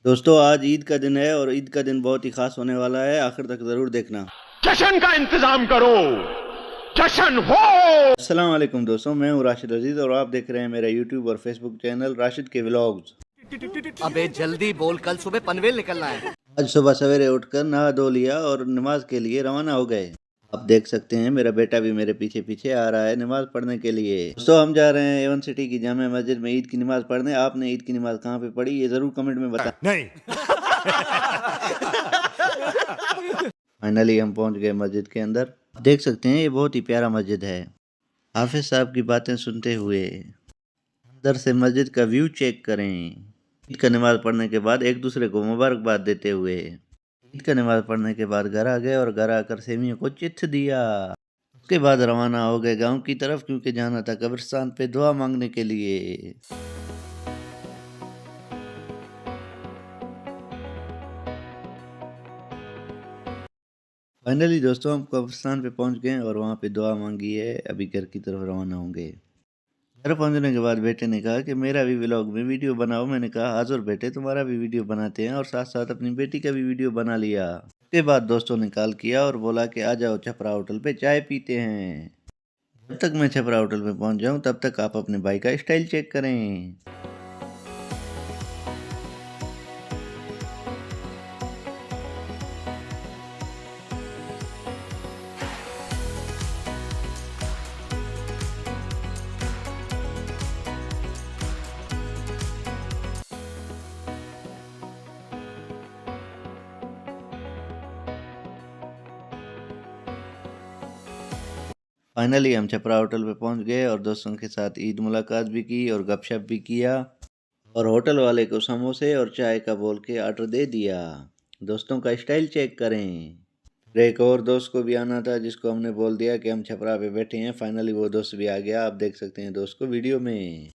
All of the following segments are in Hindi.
दोस्तों आज ईद का दिन है और ईद का दिन बहुत ही खास होने वाला है। आखिर तक जरूर देखना। जश्न का इंतजाम करो, जश्न हो। अस्सलाम वालेकुम दोस्तों, मैं हूँ राशिद अजीज और आप देख रहे हैं मेरा यूट्यूब और फेसबुक चैनल राशिद के व्लॉग्स। अबे जल्दी बोल, कल सुबह पनवेल निकलना है। आज सुबह सवेरे उठकर नहा धो लिया और नमाज के लिए रवाना हो गए। आप देख सकते हैं मेरा बेटा भी मेरे पीछे पीछे आ रहा है नमाज पढ़ने के लिए। दोस्तों हम जा रहे हैं एवन सिटी की जामे मस्जिद में ईद की नमाज पढ़ने। आपने ईद की नमाज कहाँ पे पढ़ी ये जरूर कमेंट में बताएं। नहीं। फाइनली हम पहुंच गए मस्जिद के अंदर। देख सकते हैं ये बहुत ही प्यारा मस्जिद है। हाफिज साहब की बातें सुनते हुए अंदर से मस्जिद का व्यू चेक करें। ईद का नमाज पढ़ने के बाद एक दूसरे को मुबारकबाद देते हुए ईद का नमाज पढ़ने के बाद घर आ गए और घर आकर सेमियों को चिट्ठ दिया। उसके बाद रवाना हो गए गांव की तरफ, क्योंकि जाना था कब्रिस्तान पे दुआ मांगने के लिए। फाइनली दोस्तों हम कब्रिस्तान पे पहुंच गए और वहां पे दुआ मांगी है। अभी घर की तरफ रवाना होंगे। घर पहुंचने के बाद बेटे ने कहा कि मेरा भी व्लॉग में वीडियो बनाओ। मैंने कहा हाजुर बेटे, तुम्हारा भी वीडियो बनाते हैं, और साथ साथ अपनी बेटी का भी वीडियो बना लिया। उसके बाद दोस्तों ने कॉल किया और बोला कि आ जाओ छपरा होटल पे चाय पीते हैं। जब तक मैं छपरा होटल पे पहुंच जाऊं तब तक आप अपने भाई का स्टाइल चेक करें। फाइनली हम छपरा होटल पे पहुंच गए और दोस्तों के साथ ईद मुलाकात भी की और गपशप भी किया, और होटल वाले को समोसे और चाय का बोल के ऑर्डर दे दिया। दोस्तों का स्टाइल चेक करें। फिर एक और दोस्त को भी आना था जिसको हमने बोल दिया कि हम छपरा पे बैठे हैं। फाइनली वो दोस्त भी आ गया। आप देख सकते हैं दोस्त को वीडियो में।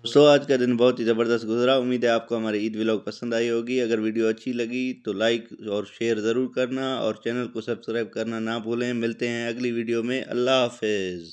दोस्तों आज का दिन बहुत ही ज़बरदस्त गुजरा। उम्मीद है आपको हमारी ईद व्लॉग पसंद आई होगी। अगर वीडियो अच्छी लगी तो लाइक और शेयर ज़रूर करना और चैनल को सब्सक्राइब करना ना भूलें। मिलते हैं अगली वीडियो में। अल्लाह हाफिज़।